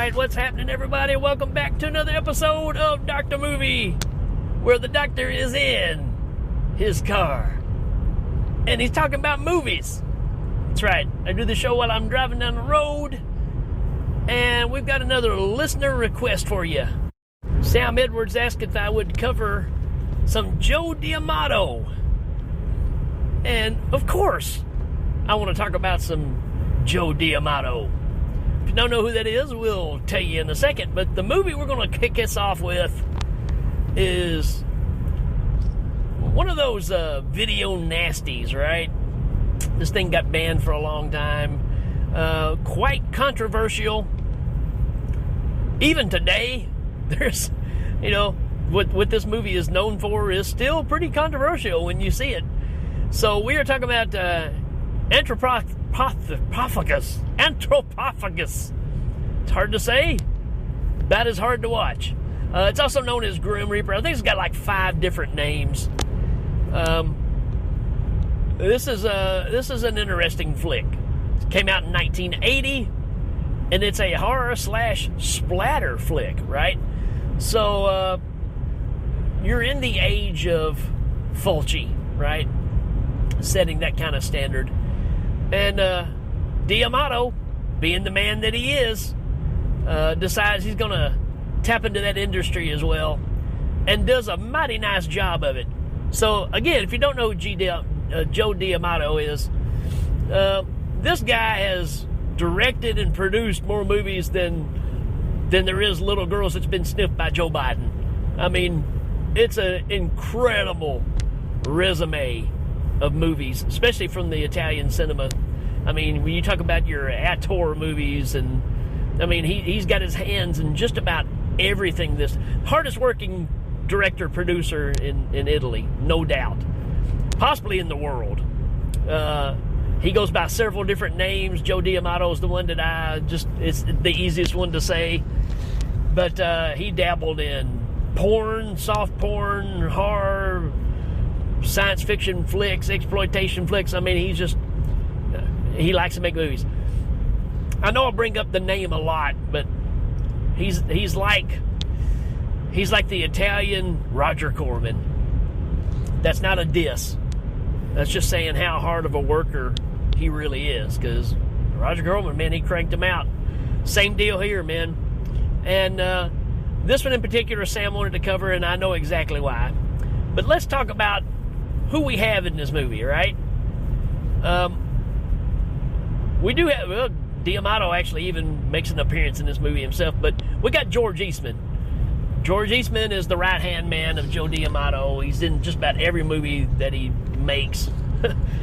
right, what's happening, everybody? Welcome back to another episode of Doctor Movie, where the doctor is in his car and he's talking about movies. That's right, I do the show while I'm driving down the road, and we've got another listener request for you. Sam Edwards asked if I would cover some Joe D'Amato, and of course I want to talk about some Joe D'Amato. If you don't know who that is, we'll tell you in a second. But the movie we're going to kick us off with is one of those video nasties, right? This thing got banned for a long time. Quite controversial. Even today, there's, what this movie is known for is still pretty controversial when you see it. So we are talking about Anthropophagus. It's hard to say. That is hard to watch. It's also known as Grim Reaper. I think it's got like 5 different names. This is an interesting flick. It came out in 1980, and it's a horror / splatter flick, right? So you're in the age of Fulci, right? Setting that kind of standard. And D'Amato, being the man that he is, decides he's going to tap into that industry as well, and does a mighty nice job of it. So, again, if you don't know who Joe D'Amato is, this guy has directed and produced more movies than there is little girls that's been sniffed by Joe Biden. I mean, it's an incredible resume of movies, especially from the Italian cinema. I mean, when you talk about your auteur movies, and I mean, he's got his hands in just about everything. This hardest working director producer in Italy, no doubt, possibly in the world. He goes by several different names. Joe D'Amato is the one that it's the easiest one to say, but he dabbled in porn, soft porn, horror, science fiction flicks, exploitation flicks. I mean, he likes to make movies. I know I bring up the name a lot, but he's like the Italian Roger Corman. That's not a diss. That's just saying how hard of a worker he really is, because Roger Corman, man, he cranked him out. Same deal here, man. And this one in particular, Sam wanted to cover, and I know exactly why. But let's talk about who we have in this movie, right? We do have, well, D'Amato actually even makes an appearance in this movie himself, but we got George Eastman. George Eastman is the right-hand man of Joe D'Amato. He's in just about every movie that he makes.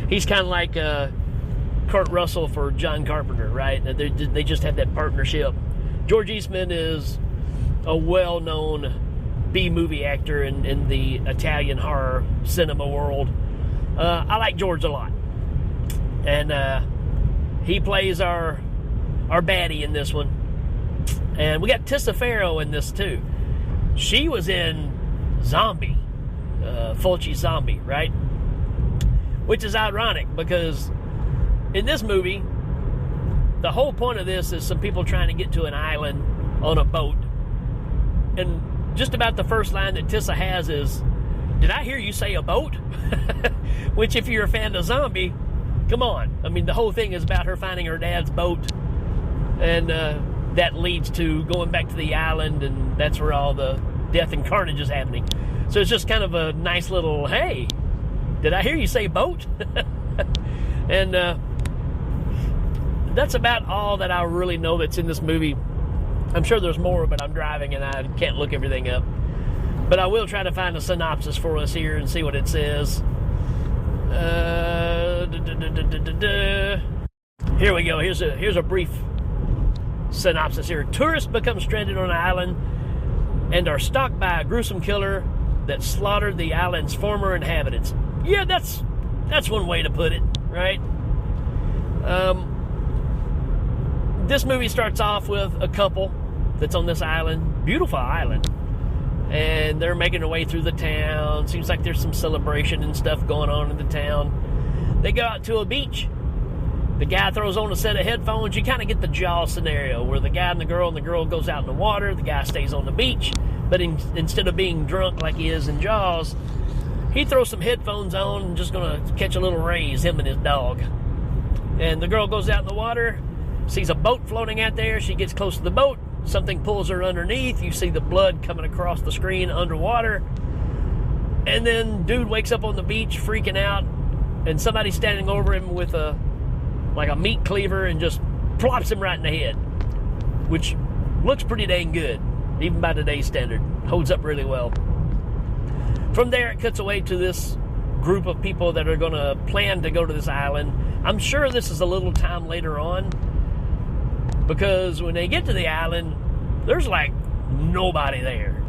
He's kind of like Kurt Russell for John Carpenter, right? They just have that partnership. George Eastman is a well-known B-movie actor in the Italian horror cinema world. I like George a lot. And he plays our baddie in this one. And we got Tessa Farrow in this too. She was in Zombie, Fulci's Zombie, right? Which is ironic, because in this movie, the whole point of this is some people trying to get to an island on a boat. And just about the first line that Tessa has is, "Did I hear you say a boat?" Which, if you're a fan of Zombie, come on. I mean, the whole thing is about her finding her dad's boat, and that leads to going back to the island, and that's where all the death and carnage is happening. So it's just kind of a nice little, hey, did I hear you say boat? And that's about all that I really know that's in this movie. I'm sure there's more, but I'm driving and I can't look everything up. But I will try to find a synopsis for us here and see what it says. Here we go. Here's a brief synopsis here. Tourists become stranded on an island and are stalked by a gruesome killer that slaughtered the island's former inhabitants. Yeah, that's one way to put it, right? This movie starts off with a couple that's on this island, beautiful island, and they're making their way through the town. Seems like there's some celebration and stuff going on in the town. They go out to a beach, The guy throws on a set of headphones. You kind of get the Jaws scenario where the guy and the girl goes out in the water. The guy stays on the beach. But instead of being drunk like he is in Jaws, he throws some headphones on and just going to catch a little raise, him and his dog. And the girl goes out in the water, sees a boat floating out there. She gets close to the boat. Something pulls her underneath. You see the blood coming across the screen underwater. And then dude wakes up on the beach freaking out, and somebody's standing over him with a meat cleaver and just plops him right in the head, which looks pretty dang good, even by today's standard. Holds up really well. From there, it cuts away to this group of people that are going to plan to go to this island. I'm sure this is a little time later on, because when they get to the island, there's like nobody there.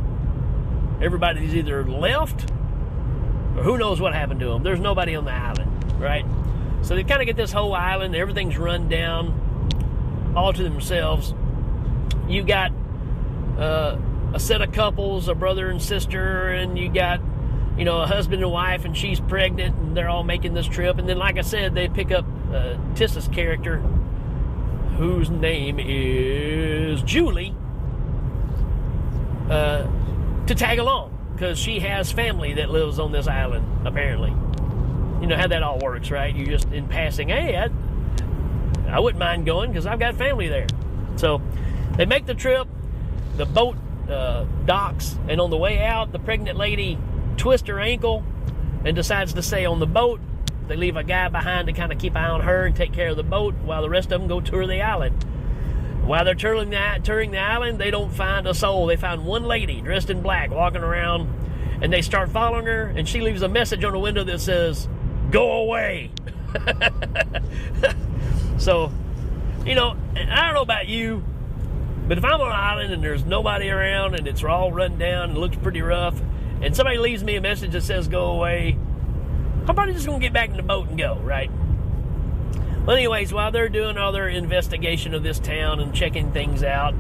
Everybody's either left, or who knows what happened to them. There's nobody on the island, right? So they kind of get this whole island. Everything's run down, all to themselves. You got a set of couples, a brother and sister, and you got, a husband and wife, and she's pregnant, and they're all making this trip. And then, like I said, they pick up Tissa's character, whose name is Julie, to tag along, because she has family that lives on this island, apparently. You know how that all works, right? You just, in passing, hey, I wouldn't mind going because I've got family there. So they make the trip. The boat docks, and on the way out, the pregnant lady twists her ankle and decides to stay on the boat. They leave a guy behind to kind of keep an eye on her and take care of the boat while the rest of them go tour the island. While they're touring the island, they don't find a soul. They find one lady dressed in black walking around, and they start following her, and she leaves a message on the window that says, "Go away." So, I don't know about you, but if I'm on an island and there's nobody around and it's all run down and it looks pretty rough, and somebody leaves me a message that says "go away," I'm probably just going to get back in the boat and go, right? Well, anyways, while they're doing all their investigation of this town and checking things out,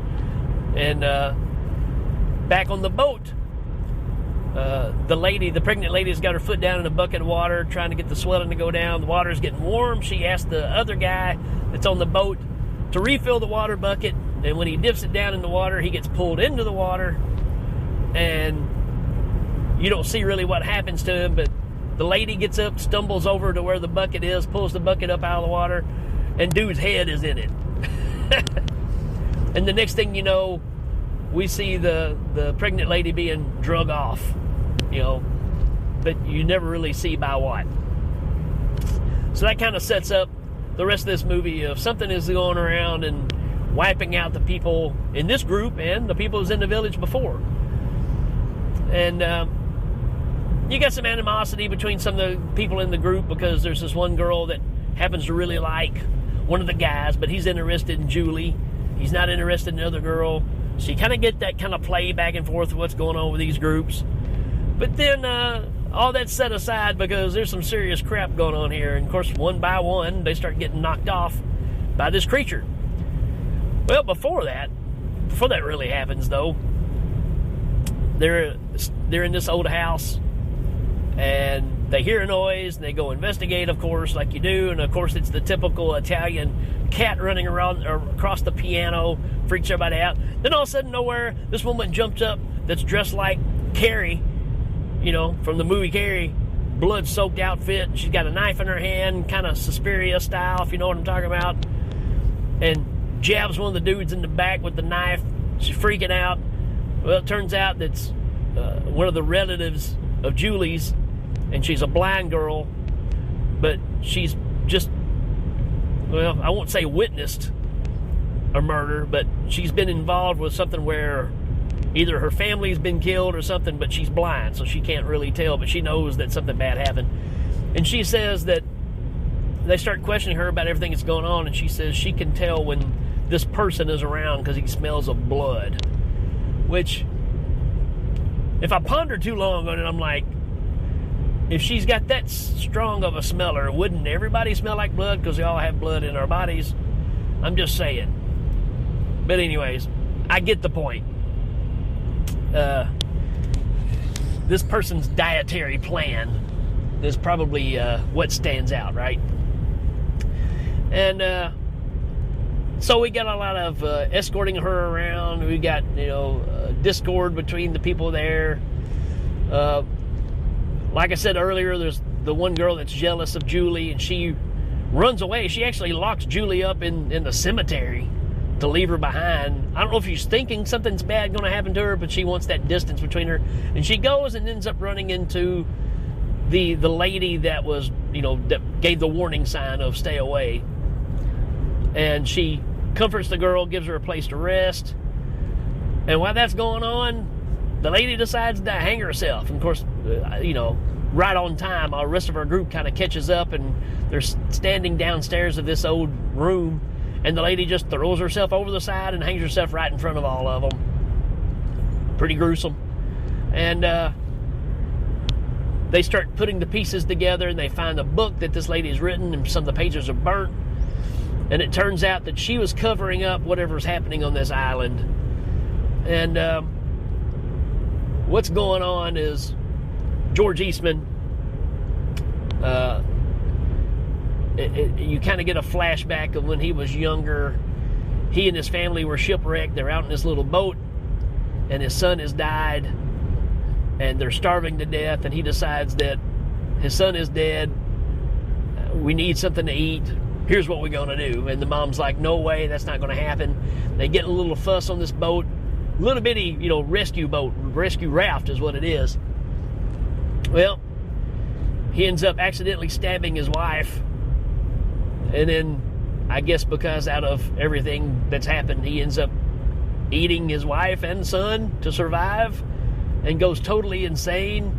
and back on the boat, the pregnant lady's got her foot down in a bucket of water, trying to get the swelling to go down. The water's getting warm. She asks the other guy that's on the boat to refill the water bucket, and when he dips it down in the water, he gets pulled into the water, and you don't see really what happens to him, but the lady gets up, stumbles over to where the bucket is, pulls the bucket up out of the water, and dude's head is in it. And the next thing you know, we see the pregnant lady being drug off, but you never really see by what. So that kind of sets up the rest of this movie of something is going around and wiping out the people in this group and the people who's in the village before. And you got some animosity between some of the people in the group, because there's this one girl that happens to really like one of the guys, but he's interested in Julie. He's not interested in the other girl. So you kind of get that kind of play back and forth of what's going on with these groups. But then all that's set aside because there's some serious crap going on here. And of course, one by one, they start getting knocked off by this creature. Well, before that really happens, though, they're in this old house, and they hear a noise, and they go investigate, of course, like you do. And of course, it's the typical Italian cat running around across the piano, freaks everybody out. Then all of a sudden, nowhere, this woman jumps up that's dressed like Carrie, from the movie Carrie, blood-soaked outfit. She's got a knife in her hand, kind of Suspiria style, if you know what I'm talking about, and jabs one of the dudes in the back with the knife. She's freaking out. Well, it turns out that's one of the relatives of Julie's, and she's a blind girl, but she's just, I won't say witnessed a murder, but she's been involved with something where either her family's been killed or something, but she's blind, so she can't really tell, but she knows that something bad happened. And she says that they start questioning her about everything that's going on, and she says she can tell when this person is around because he smells of blood. Which, if I ponder too long on it, I'm like, if she's got that strong of a smeller, wouldn't everybody smell like blood because we all have blood in our bodies? I'm just saying. But anyways, I get the point. This person's dietary plan is probably what stands out, right? And so we got a lot of escorting her around. We got, discord between the people there. Like I said earlier, there's the one girl that's jealous of Julie, and she runs away. She actually locks Julie up in the cemetery to leave her behind. I don't know if she's thinking something's bad going to happen to her, but she wants that distance between her. And she goes and ends up running into the lady that was, that gave the warning sign of stay away. And she comforts the girl, gives her a place to rest. And while that's going on, the lady decides to hang herself. And of course, right on time, the rest of our group kind of catches up, and they're standing downstairs of this old room, and the lady just throws herself over the side and hangs herself right in front of all of them. Pretty gruesome. And they start putting the pieces together, and they find a book that this lady's written, and some of the pages are burnt. And it turns out that she was covering up whatever's happening on this island. And what's going on is George Eastman, you kind of get a flashback of when he was younger. He and his family were shipwrecked. They're out in this little boat, and his son has died, and they're starving to death, and he decides that his son is dead. We need something to eat. Here's what we're going to do. And the mom's like, no way, that's not going to happen. They get a little fuss on this boat. Little bitty, rescue boat. Rescue raft is what it is. Well, he ends up accidentally stabbing his wife. And then, I guess because out of everything that's happened, he ends up eating his wife and son to survive, and goes totally insane.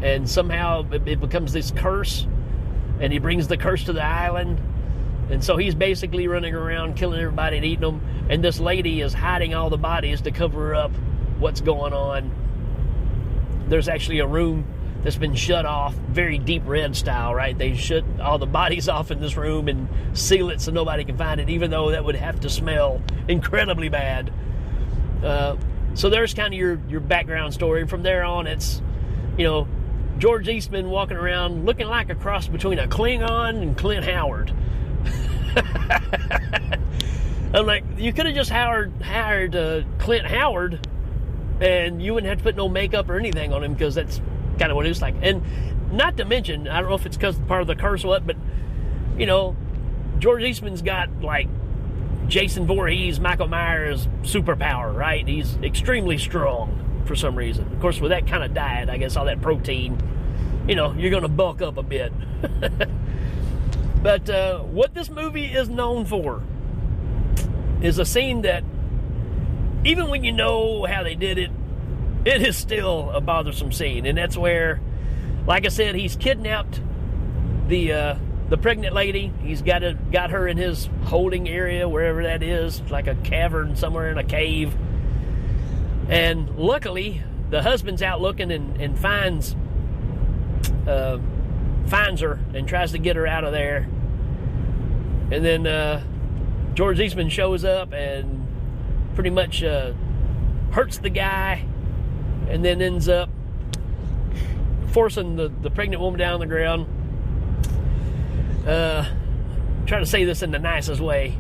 And somehow it becomes this curse, and he brings the curse to the island. And so he's basically running around killing everybody and eating them. And this lady is hiding all the bodies to cover up what's going on. There's actually a room that's been shut off, very deep red style, right? They shut all the bodies off in this room and seal it so nobody can find it, even though that would have to smell incredibly bad. So there's kind of your background story. And from there on, it's, George Eastman walking around looking like a cross between a Klingon and Clint Howard. I'm like, you could have just hired Clint Howard, and you wouldn't have to put no makeup or anything on him, because that's kind of what it was like. And not to mention, I don't know if it's because part of the curse or what, but George Eastman's got like Jason Voorhees, Michael Myers superpower, right? He's extremely strong for some reason. Of course, with that kind of diet, I guess all that protein, you're going to bulk up a bit. But what this movie is known for is a scene that, even when you know how they did it, it is still a bothersome scene. And that's where, like I said, he's kidnapped the pregnant lady. He's got her in his holding area, wherever that is, like a cavern somewhere in a cave. And luckily, the husband's out looking and finds her and tries to get her out of there. And then George Eastman shows up and pretty much hurts the guy, and then ends up forcing the pregnant woman down on the ground. Try to say this in the nicest way.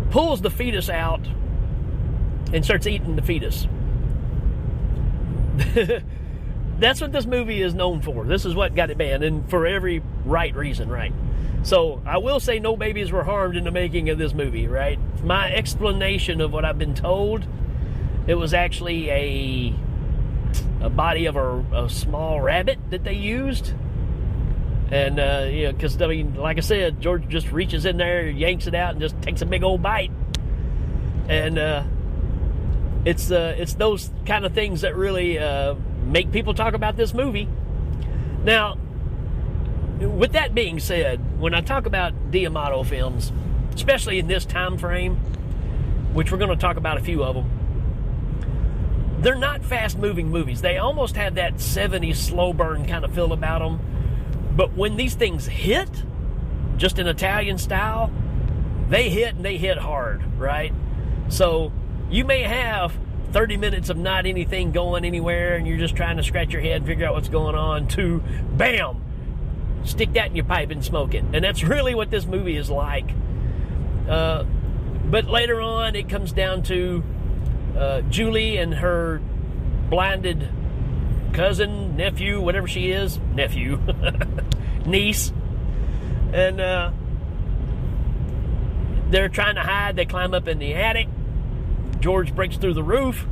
Pulls the fetus out and starts eating the fetus. That's what this movie is known for. This is what got it banned, and for every right reason, right? So I will say no babies were harmed in the making of this movie, right? My explanation of what I've been told, it was actually a body of a small rabbit that they used. And, because, like I said, George just reaches in there, yanks it out, and just takes a big old bite. And it's those kind of things that really make people talk about this movie. Now, with that being said, when I talk about D'Amato films, especially in this time frame, which we're going to talk about a few of them, they're not fast-moving movies. They almost have that 70s slow burn kind of feel about them. But when these things hit, just in Italian style, they hit, and they hit hard, right? So you may have 30 minutes of not anything going anywhere, and you're just trying to scratch your head and figure out what's going on, to bam, stick that in your pipe and smoke it. And that's really what this movie is like. But later on, it comes down to Julie and her blinded cousin, nephew, whatever she is, niece. And they're trying to hide. They climb up in the attic. George breaks through the roof,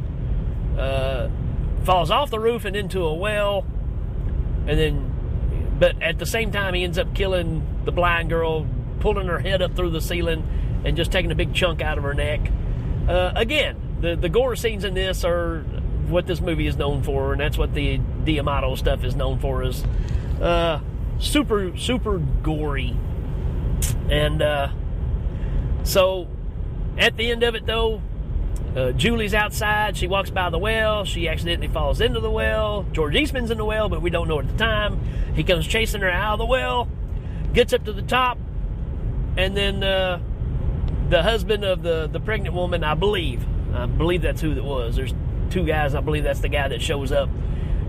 falls off the roof and into a well. But at the same time, he ends up killing the blind girl, pulling her head up through the ceiling and just taking a big chunk out of her neck. Again, the gore scenes in this are what this movie is known for, and that's what the D'Amato stuff is known for, is super, super gory. And so at the end of it, though, Julie's outside. She walks by the well. She accidentally falls into the well. George Eastman's in the well, but we don't know at the time. He comes chasing her out of the well, gets up to the top, and then the husband of the pregnant woman, I believe that's who it was. There's two guys. I believe that's the guy that shows up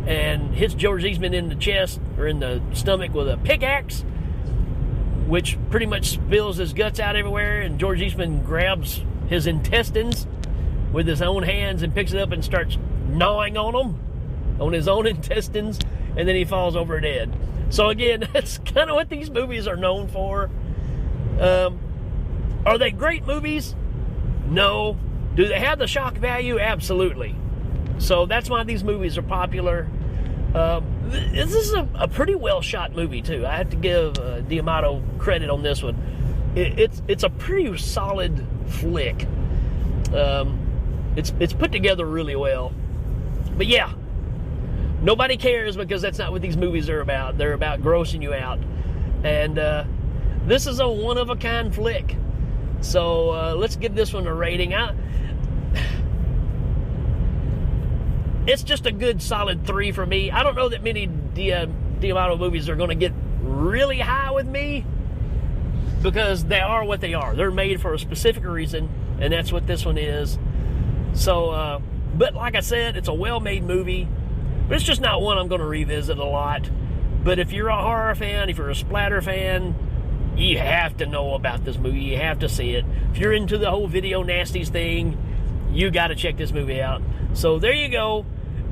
and hits George Eastman in the chest or in the stomach with a pickaxe, which pretty much spills his guts out everywhere. And George Eastman grabs his intestines with his own hands and picks it up and starts gnawing on them, on his own intestines, and then he falls over dead. So again, that's kind of what these movies are known for. Are they great movies? No. Do they have the shock value? Absolutely. So that's why these movies are popular. This is a pretty well shot movie too. I have to give D'Amato credit on this one. It's a pretty solid flick. It's put together really well. But yeah, nobody cares, because that's not what these movies are about. They're about grossing you out. And this is a one-of-a-kind flick. So let's give this one a rating. It's just a good solid 3 for me. I don't know that many D'Amato movies are going to get really high with me, because they are what they are. They're made for a specific reason, and that's what this one is. So, but like I said, it's a well-made movie, but it's just not one I'm going to revisit a lot. But if you're a horror fan, if you're a splatter fan, you have to know about this movie. You have to see it. If you're into the whole video nasties thing, you got to check this movie out. So there you go.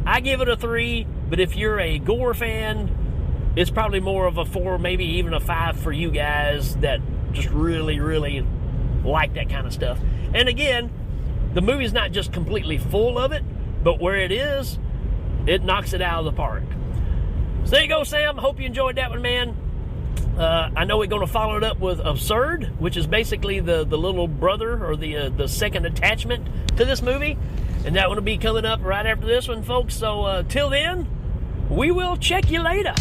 I give it a 3, but if you're a gore fan, it's probably more of a 4, maybe even a 5 for you guys that just really, really like that kind of stuff. And again, the movie's not just completely full of it, but where it is, it knocks it out of the park. So there you go, Sam. Hope you enjoyed that one, man. I know we're going to follow it up with Absurd, which is basically the little brother or the second attachment to this movie. And that one will be coming up right after this one, folks. So till then, we will check you later.